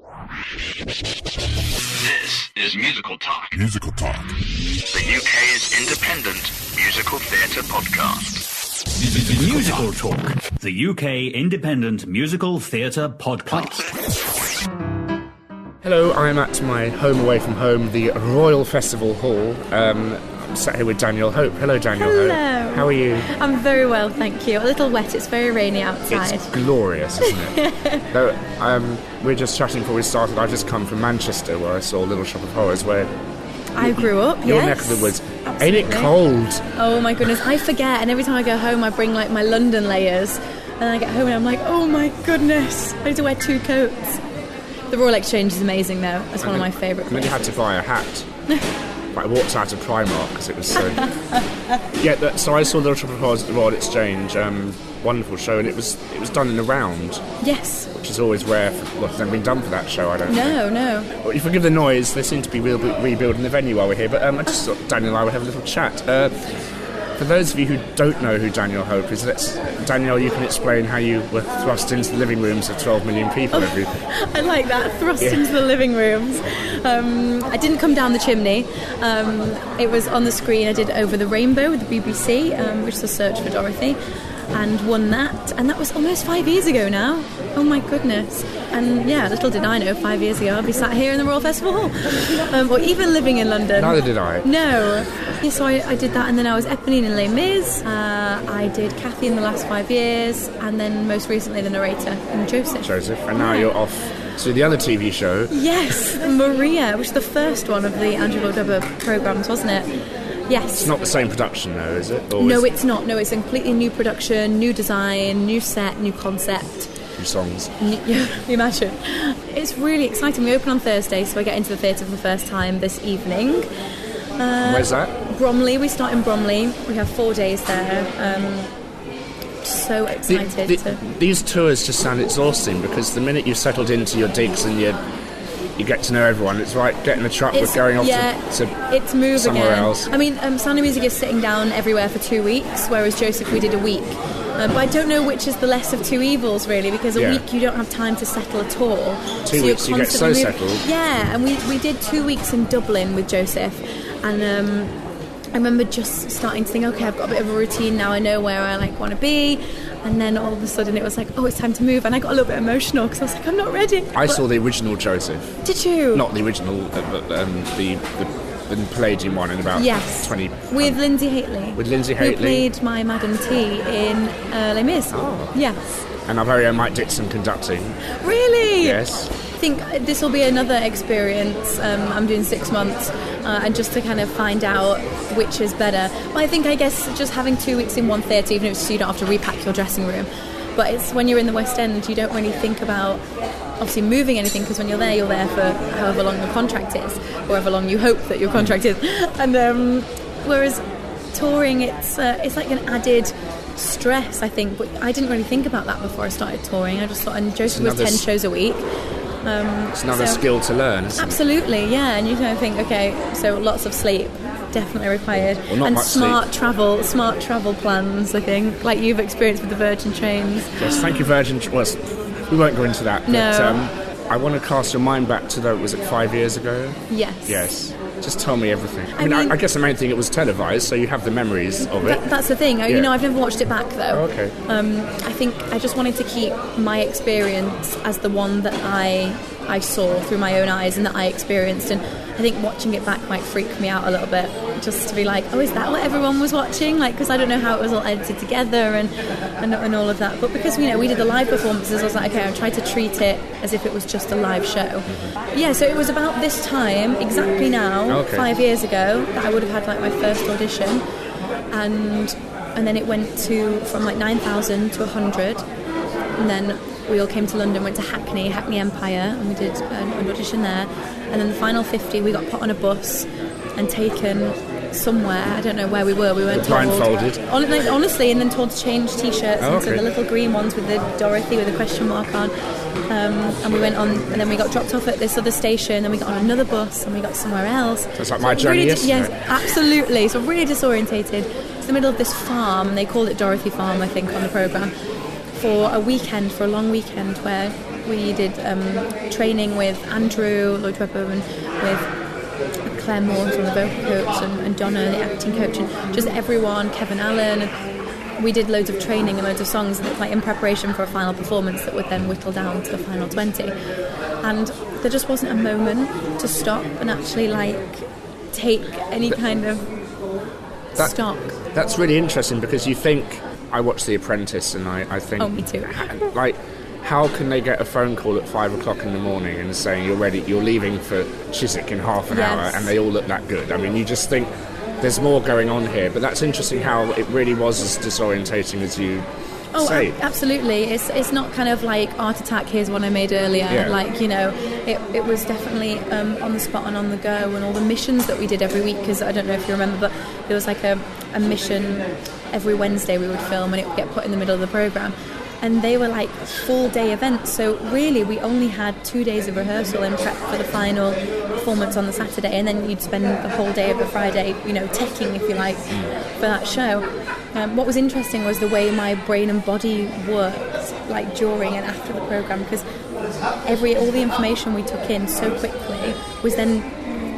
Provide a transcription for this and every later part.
This is Musical Talk. Musical Talk. The UK's independent musical theatre podcast. Musical Talk. The UK independent musical theatre podcast. Hello, I'm at my home away from home, the Royal Festival Hall. I'm sat here with Danielle Hope. Hello, Danielle Hope. Hello. How are you? I'm very well, thank you. A little wet, it's very rainy outside. It's glorious, isn't it? So, we're just chatting before we started. I've just come from Manchester, where I saw Little Shop of Horrors, where I grew up, your yes. neck of the woods. Absolutely. Ain't it cold? Oh my goodness, I forget, and every time I go home I bring like my London layers, and then I get home and I'm like, oh my goodness, I need to wear 2 coats. The Royal Exchange is amazing though, it's one of my favourite And then you had to buy a hat. I walked out of Primark because it was so... So I saw Little Shop of Horrors at the Royal Exchange, wonderful show, and it was done in a round. Yes. Which is always rare. It's never been done for that show, I don't think. No. Well, you forgive the noise, they seem to be rebuilding the venue while we're here, but I just thought Daniel and I would have a little chat. For those of you who don't know who Danielle Hope is, Danielle, you can explain how you were thrust into the living rooms of 12 million people every... I like that, thrust into the living rooms. I didn't come down the chimney. It was on the screen. I did Over the Rainbow with the BBC, which is a search for Dorothy, and won that. And that was almost 5 years ago now. Oh my goodness. And yeah, little did I know 5 years ago I'd be sat here in the Royal Festival Hall. Or even living in London. Neither did I. No. Yeah, so I did that, and then I was Eponine in Les Mis. I did Cathy in the last 5 years, and then most recently the narrator in Joseph. And now you're off to the other TV show. Yes, Maria, which was the first one of the Andrew Lloyd Webber programmes, wasn't it? Yes. It's not the same production though, is it? No, it's not. No, it's a completely new production, new design, new set, new concept. New songs. Yeah, imagine. It's really exciting. We open on Thursday, so I get into the theatre for the first time this evening. Where's that? Bromley. We start in Bromley. We have 4 days there. So excited. These tours just sound exhausting because the minute you've settled into your digs and you get to know everyone, it's like getting a truck with going off to it's move somewhere again. else. I mean, Sound of Music is sitting down everywhere for 2 weeks, whereas Joseph we did a week. But I don't know which is the less of two evils, really, because a week you don't have time to settle at all. 2 weeks you get so settled. Yeah, and we did 2 weeks in Dublin with Joseph, and I remember just starting to think, okay, I've got a bit of a routine now, I know where I want to be, and then all of a sudden it was like, oh, it's time to move, and I got a little bit emotional because I was like, I'm not ready. I saw the original Joseph. Did you? Not the original, but the Palladium one in about 20... With Lindsay Haitley. With Lindsay Haitley. Who played my Madame T in Les Mis. Oh. Yes. And our very own Mike Dixon conducting. Really? Yes. I think this will be another experience. I'm doing 6 months, and just to kind of find out which is better. Well, I guess just having 2 weeks in one theatre, even if so you don't have to repack your dressing room. But it's when you're in the West End, you don't really think about obviously moving anything, because when you're there for however long your contract is, or however long you hope that your contract is. And whereas touring, it's like an added stress, I think. But I didn't really think about that before I started touring. I just thought, and Joseph was 10 shows a week. It's another skill to learn, isn't it? Absolutely, yeah. And you kind of think, okay, so lots of sleep definitely required, well, not and much smart sleep. travel plans, I think, like you've experienced with the Virgin trains. Yes, thank you, Virgin. Well, we won't go into that. But, No. I want to cast your mind back to was it 5 years ago? Yes. Yes. Just tell me everything. I mean, I guess the main thing, it was televised, so you have the memories of it. That's the thing. You know, I've never watched it back though. Oh, okay. I think I just wanted to keep my experience as the one that I saw through my own eyes and that I experienced, and I think watching it back might freak me out a little bit, just to be like, oh, is that what everyone was watching? Like, because I don't know how it was all edited together and all of that. But because we did the live performances, I was like, okay, I tried to treat it as if it was just a live show. Mm-hmm. Yeah, so it was about this time, exactly now, 5 years ago, that I would have had like my first audition, and then it went from like 9,000 to 100, and then we all came to London, went to Hackney Empire, and we did an audition there. And then the final 50, we got put on a bus and taken somewhere. I don't know where we were. We weren't told. Blindfolded. Honestly, and then told to change T-shirts into the little green ones with the Dorothy with a question mark on. And we went on, and then we got dropped off at this other station, then we got on another bus, and we got somewhere else. So it's like my journey yesterday. Yes, absolutely. So really disorientated. It's the middle of this farm. They called it Dorothy Farm, I think, on the programme. For a long weekend, where we did training with Andrew Lloyd Webber and with Claire Moore from the vocal coach and Donna, the acting coach, and just everyone, Kevin Allen. And we did loads of training and loads of songs like in preparation for a final performance that would then whittle down to the final 20. And there just wasn't a moment to stop and actually like take any kind of stock. That's really interesting, because you think, I watched The Apprentice and I think... Oh, me too. Like, how can they get a phone call at 5 o'clock in the morning and saying you're leaving for Chiswick in half an hour, and they all look that good? I mean, you just think there's more going on here. But that's interesting how it really was as disorientating as you say. Absolutely. It's not kind of like Art Attack, here's one I made earlier. Yeah. Like, you know, it was definitely on the spot and on the go, and all the missions that we did every week, because I don't know if you remember, but there was like a mission every Wednesday we would film, and it would get put in the middle of the programme. And they were like full day events, so really we only had 2 days of rehearsal and prep for the final performance on the Saturday, and then you'd spend the whole day of the Friday, you know, teching, if you like, for that show. What was interesting was the way my brain and body worked, like during and after the programme, because all the information we took in so quickly was then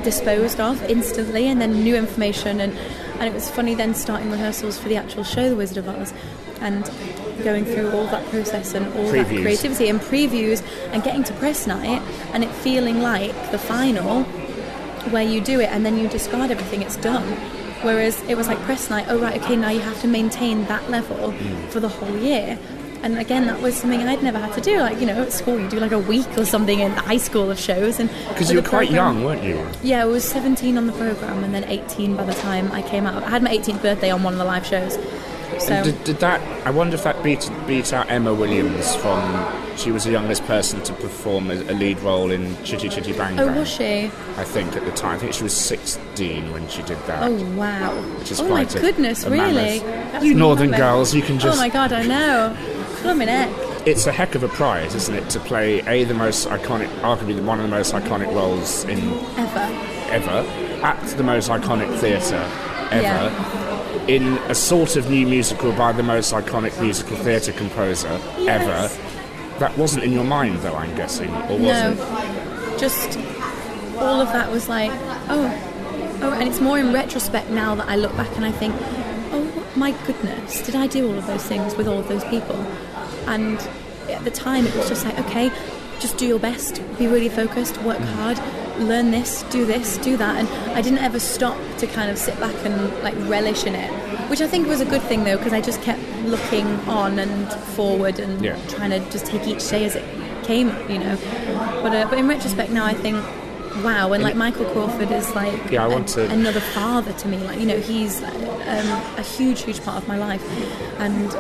disposed of instantly, and then new information, and it was funny then starting rehearsals for the actual show, The Wizard of Oz, and going through all that process and all that creativity and previews, and getting to press night and it feeling like the final, where you do it and then you discard everything, it's done. Whereas it was like press night, oh right, okay, now you have to maintain that level for the whole year. And again, that was something I'd never had to do. Like, you know, at school you do like a week or something in high school of shows. And because you were quite young, weren't you? Yeah, I was 17 on the programme, and then 18 by the time I came out. I had my 18th birthday on one of the live shows. So did that? I wonder if that beat out Emma Williams from. She was the youngest person to perform a lead role in Chitty Chitty Bang Bang. Oh, was she? I think at the time. I think she was 16 when she did that. Oh wow! Which is my goodness, really? You northern girls, you can just. Oh my god, I know. Blimey. It's a heck of a prize, isn't it, to play the most iconic, arguably one of the most iconic roles in ever, at the most iconic theatre ever, in a sort of new musical by the most iconic musical theatre composer ever. That wasn't in your mind, though, I'm guessing, or was it? No, just all of that was like, oh, and it's more in retrospect now that I look back and I think, oh my goodness, did I do all of those things with all of those people? And at the time it was just like, okay, just do your best, be really focused, work hard, learn this, do that, and I didn't ever stop to kind of sit back and like relish in it, which I think was a good thing though, because I just kept looking on and forward and trying to just take each day as it came, you know. But in retrospect now I think, wow, and like Michael Crawford is like another father to me, like, you know, he's a huge part of my life, and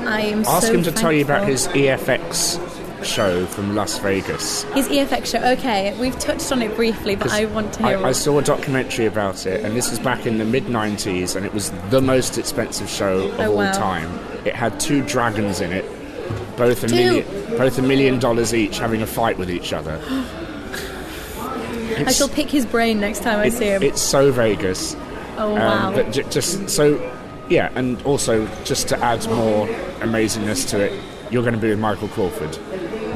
I am Ask so him to thankful. tell you about his EFX show from Las Vegas. His EFX show, okay, we've touched on it briefly, but I want to hear I saw a documentary about it, and this was back in the mid-90s, and it was the most expensive show of all time. It had 2 dragons in it, both $1 million each, having a fight with each other. I shall pick his brain next time I see him. It's so Vegas. Oh wow! But just so, yeah, and also just to add more amazingness to it, you're going to be with Michael Crawford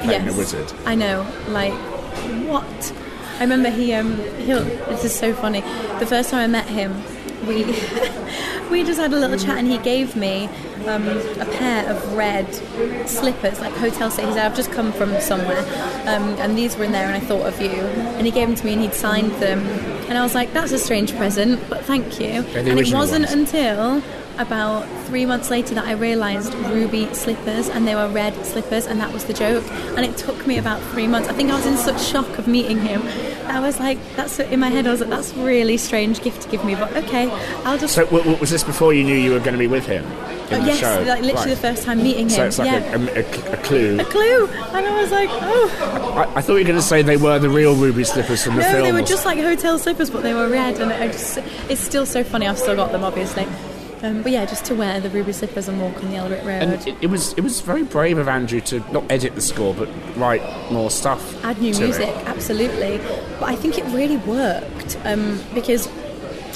playing the wizard. I know, like, what? I remember this is so funny. The first time I met him, we just had a little chat, and he gave me a pair of red slippers, like hotel slippers. He said, I've just come from somewhere, and these were in there, and I thought of you. And he gave them to me, and he'd signed them. And I was like, that's a strange present, but thank you. And it wasn't until about 3 months later that I realised ruby slippers, and they were red slippers, and that was the joke. And it took me about 3 months. I think I was in such shock of meeting him. I was like, in my head I was like, that's a really strange gift to give me, but okay, I'll just... So was this before you knew you were going to be with him in the show? Yes, like literally the first time meeting him. So it's like a clue. A clue! And I was like, oh... I thought you were going to say they were the real ruby slippers from the film. No, they were just like hotel slippers, but they were red, and it's still so funny. I've still got them, obviously. But yeah, just to wear the ruby slippers and walk on the Elric Road. And it was very brave of Andrew to not edit the score, but write more stuff. Add new music, absolutely. But I think it really worked, because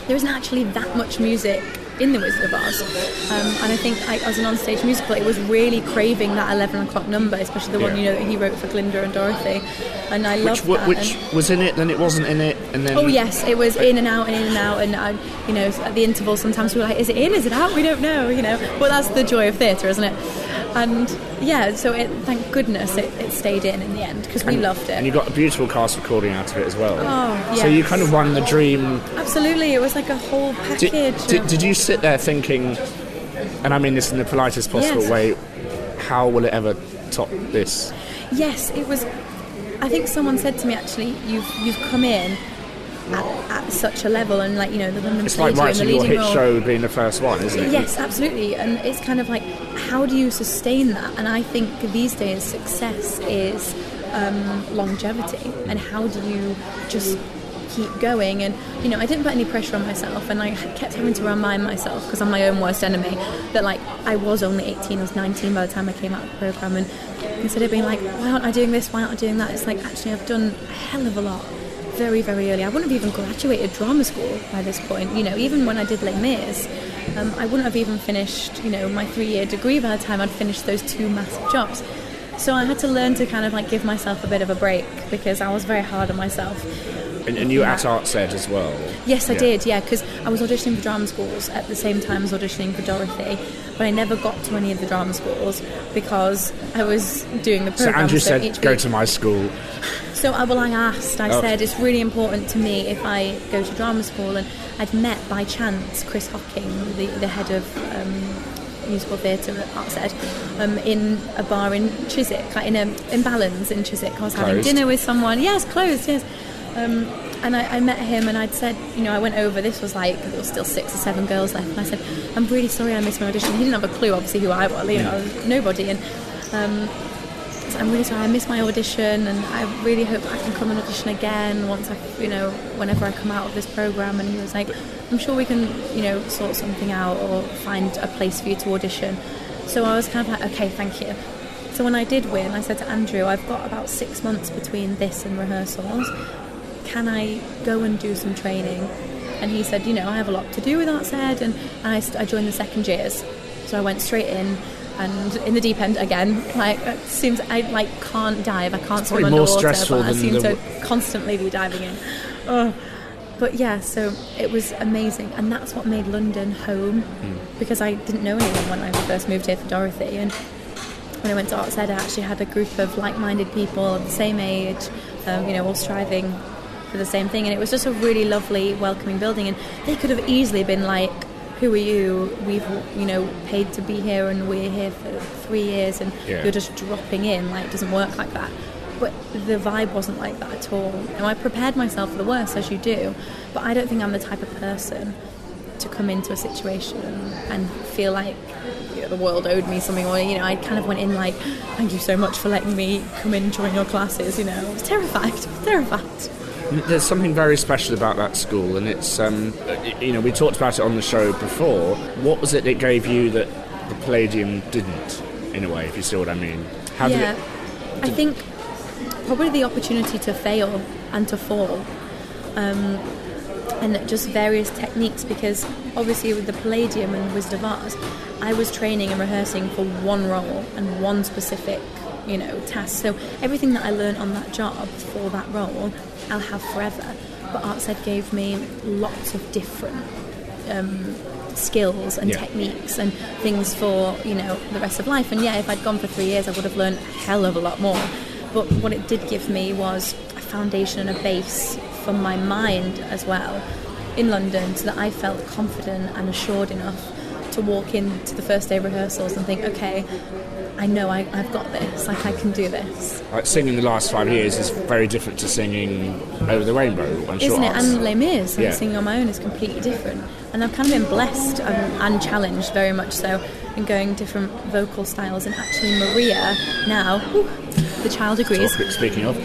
there isn't actually that much music in The Wizard of Oz. And I think as an onstage musical, it was really craving that 11 o'clock number, especially the one that he wrote for Glinda and Dorothy. And I loved that. Which was in it, then it wasn't in it, and then... Oh yes, it was in and out, and at the interval sometimes we were like, is it in, is it out? We don't know, But that's the joy of theatre, isn't it? And so thank goodness it stayed in the end, because we loved it. And you got a beautiful cast recording out of it as well. Oh, yes. So you kind of won the dream. Absolutely, it was like a whole package. Did you sit there thinking, and I mean this in the politest possible way, how will it ever top this? Yes, it was. I think someone said to me, actually, you've come in at such a level, and like, the London it's like writing your hit role. Show being the first one, isn't it? Yes, absolutely. And it's kind of like, how do you sustain that? And I think these days success is longevity, and how do you just keep going? And I didn't put any pressure on myself, and I kept having to remind myself, because I'm my own worst enemy, that like I was only 18, I was 19 by the time I came out of the programme, and instead of being like, why aren't I doing this, why aren't I doing that, it's like, actually I've done a hell of a lot very, very early. I wouldn't have even graduated drama school by this point. Even when I did Les Mis, I wouldn't have even finished, my 3-year degree by the time I'd finished those 2 massive jobs. So I had to learn to kind of like give myself a bit of a break, because I was very hard on myself. And you at Arts Ed as well? Yes, I did, because I was auditioning for drama schools at the same time as auditioning for Dorothy, but I never got to any of the drama schools because I was doing the programme. So Andrew said, go to my school. So I asked, I said, it's really important to me if I go to drama school, and I'd met by chance Chris Hocking, the head of musical theatre at Arts Ed, in a bar in Chiswick, like in Balance in Chiswick. I was having dinner with someone. Yes, closed, yes. And I met him, and I'd said, I went over, this was like, there was still 6 or 7 girls left, and I said, I'm really sorry I missed my audition. He didn't have a clue, obviously, who I was, I was nobody, and so I'm really sorry I missed my audition, and I really hope I can come and audition again once whenever I come out of this programme. And he was like, I'm sure we can, sort something out or find a place for you to audition. So I was kind of like, okay, thank you. So when I did win, I said to Andrew, I've got about 6 months between this and rehearsals. Can I go and do some training? And he said, I have a lot to do with Arts Ed, and I joined the second years. So I went straight in, and in the deep end again. Like, it seems I can't dive, I can't swim underwater, but I seem to constantly be diving in. Oh. But yeah, so it was amazing, and that's what made London home, because I didn't know anyone when I first moved here for Dorothy, and when I went to Arts Ed, I actually had a group of like-minded people of the same age, all striving for the same thing, and it was just a really lovely, welcoming building. And they could have easily been like, who are you? We've paid to be here, and we're here for 3 years, and you're just dropping in. Like, it doesn't work like that. But the vibe wasn't like that at all. And I prepared myself for the worst, as you do, but I don't think I'm the type of person to come into a situation and feel like the world owed me something, or I kind of went in like, thank you so much for letting me come in and join your classes. I was terrified. There's something very special about that school, and it's we talked about it on the show before. What was it that gave you that the Palladium didn't, in a way, if you see what I mean? I think probably the opportunity to fail and to fall, and just various techniques, because obviously with the Palladium and Wizard of Oz, I was training and rehearsing for one role and one specific task. So everything that I learned on that job for that role, I'll have forever. But Arts Ed gave me lots of different skills and techniques and things for the rest of life. And if I'd gone for 3 years, I would have learned a hell of a lot more. But what it did give me was a foundation and a base for my mind as well in London, so that I felt confident and assured enough to walk into the first day of rehearsals and think, okay, I know I've got this, like I can do this. Like singing the last 5 years is very different to singing Over the Rainbow, I'm sure. Isn't it? And Les Mis, singing on my own is completely different. And I've kind of been blessed and challenged very much so in going different vocal styles. And actually Maria now, the child agrees. Speaking of.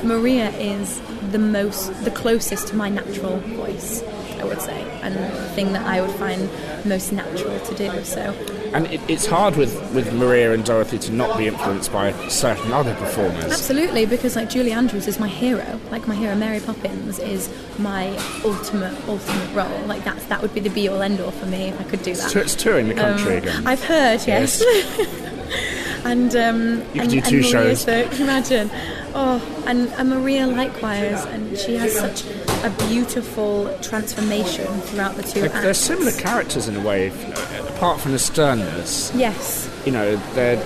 Maria is the closest to my natural voice, I would say, and the thing that I would find most natural to do. So And it's hard with Maria and Dorothy to not be influenced by certain other performers. Absolutely, because like Julie Andrews is my hero. Like my hero, Mary Poppins, is my ultimate role. Like that would be the be all end all for me if I could do that. It's touring the country again. I've heard, yes. And you could do two shows. Can you imagine? Oh, and Maria likewise, and she has such a beautiful transformation throughout the two acts. They're similar characters in a way, apart from the sternness. Yes. You know, they're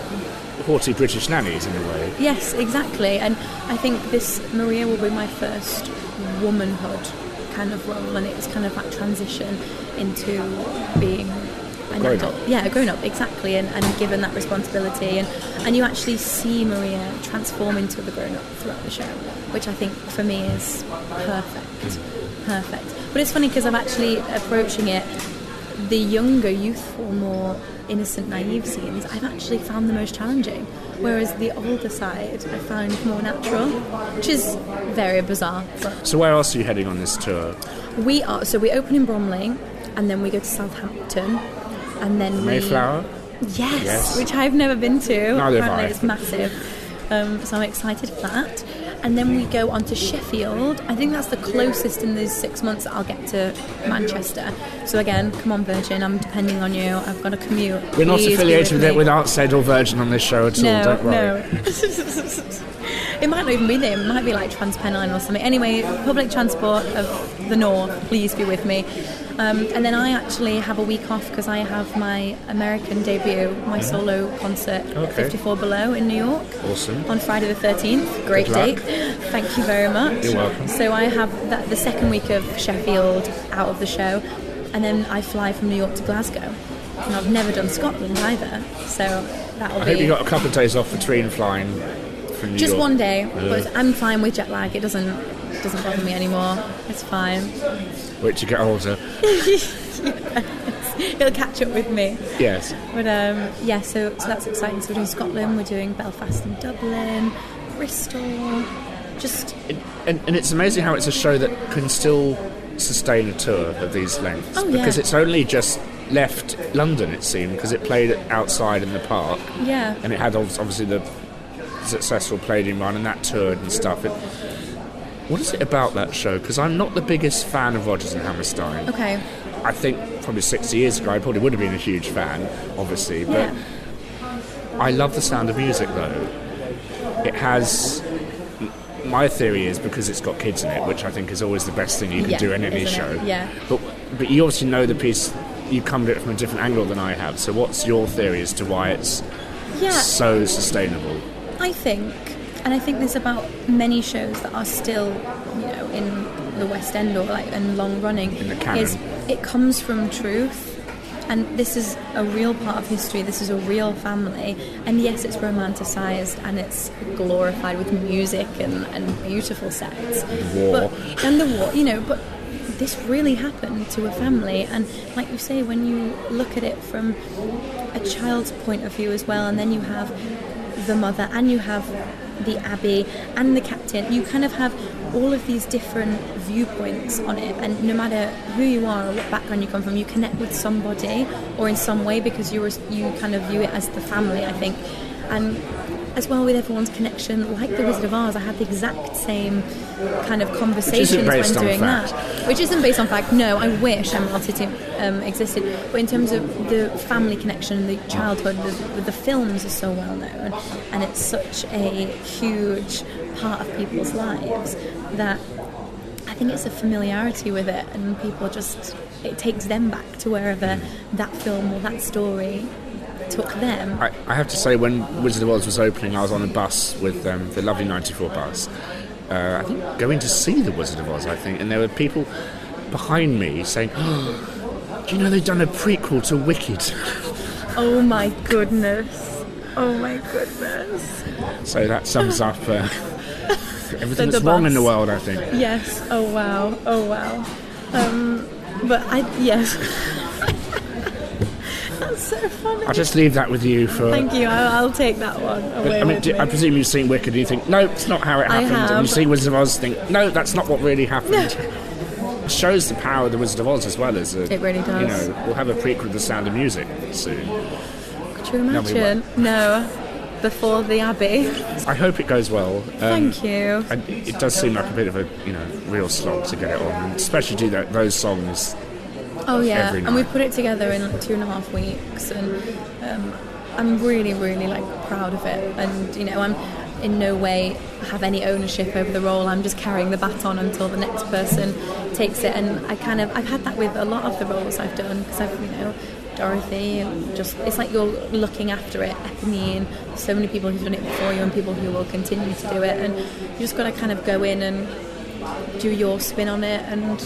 haughty British nannies in a way. Yes, exactly. And I think this Maria will be my first womanhood kind of role, and it's kind of that transition into being a grown up, exactly, and given that responsibility, and you actually see Maria transform into the grown up throughout the show, which I think for me is perfect. But it's funny because I'm actually approaching it, the younger, youthful, more innocent, naive scenes I've actually found the most challenging, whereas the older side I found more natural, which is very bizarre. So where else are you heading on this tour? We open in Bromley, and then we go to Southampton, and then Mayflower? Yes, which I've never been to. Neither have I. Apparently it's massive. So I'm excited for that. And then we go on to Sheffield. I think that's the closest in these 6 months that I'll get to Manchester. So again, come on Virgin, I'm depending on you. I've got to commute. We're not affiliated with it with Artsed or Virgin on this show at all, don't worry. No. It might not even be there. It might be like TransPennine or something. Anyway, public transport of the north, please be with me. And then I actually have a week off because I have my American debut, my solo concert, 54 Below in New York. Awesome. On Friday the 13th. Great date. Thank you very much. You're welcome. So I have the second week of Sheffield out of the show, and then I fly from New York to Glasgow. And I've never done Scotland either, so that'll be... I hope you got a couple of days off between flying from New Just York. one day, but I'm fine with jet lag. It doesn't bother me anymore. It's fine. Wait till you get older. Yes. It'll catch up with me. Yes. But so that's exciting. So we're doing Scotland, we're doing Belfast and Dublin, Bristol. Just and it's amazing how it's a show that can still sustain a tour of these lengths. Oh, because yeah. it's only just left London, it seemed, because it played outside in the park. Yeah. And it had obviously the successful Palladium run, and that toured and stuff. What is it about that show? Because I'm not the biggest fan of Rodgers and Hammerstein. Okay. I think probably 60 years ago I probably would have been a huge fan, obviously, but I love the Sound of Music though. It has... My theory is because it's got kids in it, which I think is always the best thing you can do in any show. Yeah. But you obviously know the piece, you come at it from a different angle than I have, so what's your theory as to why it's so sustainable? I think this about many shows that are still, in the West End or and long running. In the canon. Is it comes from truth, and this is a real part of history. This is a real family, and yes, it's romanticised and it's glorified with music and beautiful sets. War. And the war, but this really happened to a family, and like you say, when you look at it from a child's point of view as well, and then you have the mother and you have the abbey and the captain, you kind of have all of these different viewpoints on it, and no matter who you are or what background you come from, you connect with somebody or in some way because you kind of view it as the family, I think. And as well with everyone's connection, like the Wizard of Oz, I had the exact same kind of conversations when doing that. Which isn't based on fact. No, I wish MLT existed. But in terms of the family connection, the childhood, the films are so well known, and it's such a huge part of people's lives that I think it's a familiarity with it, and people it takes them back to wherever that film or that story took them. I have to say, when Wizard of Oz was opening, I was on a bus with the lovely 94 bus. I think going to see the Wizard of Oz, and there were people behind me saying, "Oh, do you know they've done a prequel to Wicked?" Oh my goodness! Oh my goodness! So that sums up everything that's wrong in the world, I think. Yes. Oh wow. Yes. That's so funny. I'll just leave that with you for... Thank you, I'll take that one away with me. I presume you've seen Wicked, you think, no, it's not how it happened. I have. And you see Wizard of Oz, think, no, that's not what really happened. It shows the power of the Wizard of Oz as well as... It really does. We'll have a prequel to The Sound of Music soon. Could you imagine? No. Before the Abbey. I hope it goes well. Thank you. And it does seem like a bit of a real slog to get it on, and especially do those songs. Oh yeah, every night. and we put it together in like 2.5 weeks, and I'm really, really like proud of it. And I'm in no way have any ownership over the role. I'm just carrying the baton until the next person takes it. And I've had that with a lot of the roles I've done, because I've Dorothy, and just it's like you're looking after it. Eponine, so many people who've done it before you and people who will continue to do it, and you just got to kind of go in and do your spin on it and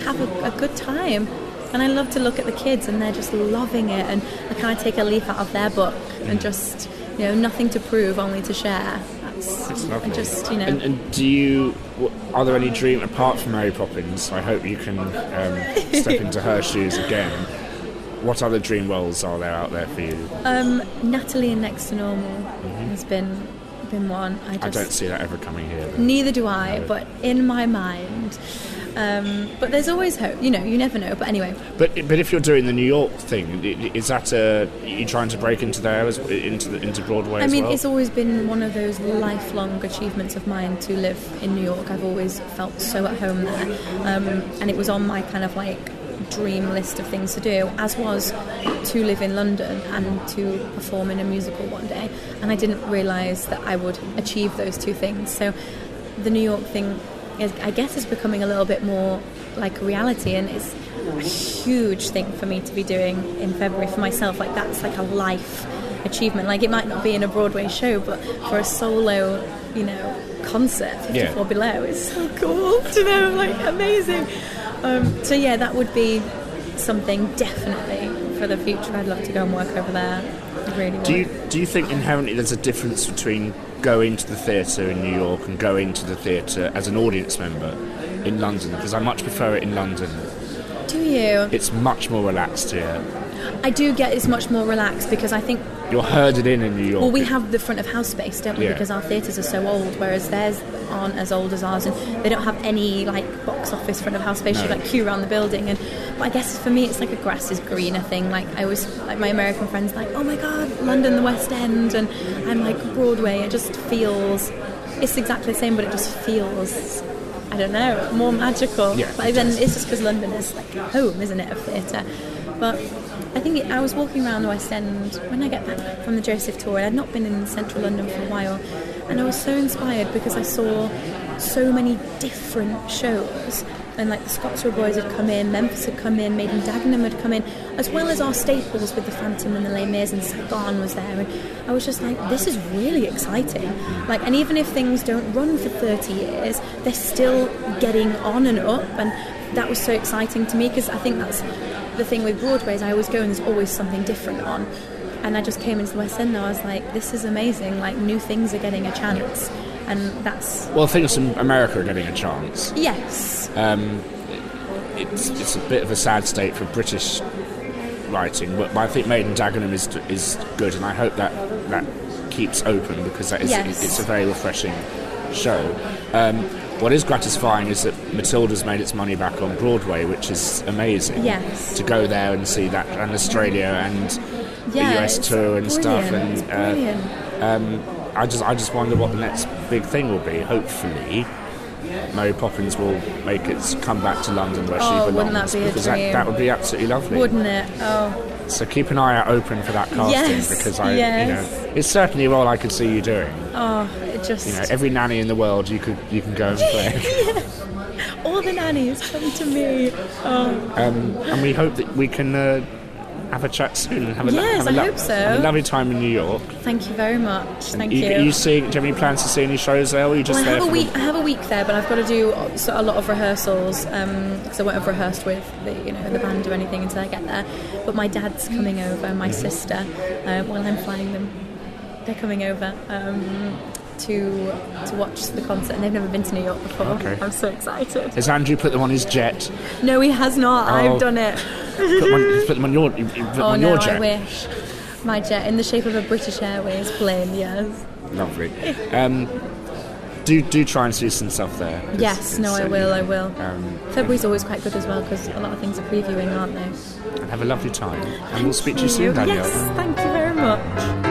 have a good time. And I love to look at the kids and they're just loving it, and I kind of take a leaf out of their book and just nothing to prove, only to share. It's lovely. And just and are there any dreams apart from Mary Poppins? I hope you can step into her shoes again. What other dream roles are there out there for you? Natalie in Next to Normal has been one. I don't see that ever coming here. Though. Neither do I, but in my mind. But there's always hope. You never know. But anyway. But if you're doing the New York thing, is that are you trying to break into there into Broadway? I mean, as well? it's always been one of those lifelong achievements of mine to live in New York. I've always felt so at home there, and it was on my kind of like dream list of things to do, as was to live in London and to perform in a musical one day. And I didn't realise that I would achieve those two things. So the New York thing, I guess, is becoming a little bit more like a reality, and it's a huge thing for me to be doing in February for myself. Like that's like a life achievement. Like it might not be in a Broadway show, but for a solo, concert, 54 Below is so cool. Like amazing. So yeah, that would be something definitely for the future. I'd love to go and work over there. I really would. Do you think inherently there's a difference between going to the theatre in New York and going to the theatre as an audience member in London? Because I much prefer it in London. Do you? It's much more relaxed here. I do get it's much more relaxed because I think you're herded in New York. Well, we have the front of house space, don't we? Yeah. Because our theatres are so old, whereas theirs aren't as old as ours, and they don't have any like box office front of house space. No. You like queue around the building, but I guess for me it's like a grass is greener thing. Like I always like my American friends like, oh my god, London, the West End, and I'm like Broadway. It just feels it's exactly the same, but it just feels, I don't know, more magical. Yeah, but then it's just because London is like home, isn't it, of theatre? But I think I was walking around the West End when I get back from the Joseph tour. I'd not been in central London for a while, and I was so inspired because I saw so many different shows. And like the Scottsdale Boys had come in, Memphis had come in, Maiden Dagenham had come in, as well as our staples with the Phantom and the Les Mis, and Saigon was there. And I was just like, this is really exciting. Like, and even if things don't run for 30 years, they're still getting on and up, and that was so exciting to me because I think that's the thing with Broadway is I always go and there's always something different on. And I just came into the West End and I was like, this is amazing. Like, new things are getting a chance. And that's... Well, things in America are getting a chance. Yes. It's a bit of a sad state for British writing, but I think Maiden Dagenham is good, and I hope that keeps open because that is it's a very refreshing show. What is gratifying is that Matilda's made its money back on Broadway, which is amazing. Yes. To go there and see that, and Australia and the US tour and stuff, and I just wonder what the next big thing will be. Hopefully, Mary Poppins will make its comeback to London where she belongs. Wouldn't that be a dream? That would be absolutely lovely. Wouldn't it? Oh. So keep an eye out open for that casting because it's certainly a role I could see you doing. Oh, it just every nanny in the world you can go and play. Yeah. All the nannies come to me. Oh. And we hope that we can have a chat soon and have I hope so. Have a lovely time in New York. Thank you very much. Thank you. Do you have any plans to see any shows there, or are you just there? I have a week there, but I've got to do a lot of rehearsals because I won't have rehearsed with the band or anything until I get there. But my dad's coming over, my sister. While I'm flying them, they're coming over to watch the concert, and they've never been to New York before. Okay. I'm so excited. Has Andrew put them on his jet? No, he has not. I've done it. Put them on your jet. I wish. My jet in the shape of a British Airways plane. Yes. Lovely. Do try and see some stuff there. Yes. No, I will. February's always quite good as well because a lot of things are previewing, aren't they? And have a lovely time. And we'll speak to you soon, Danielle. Yes. Thank you very much. much.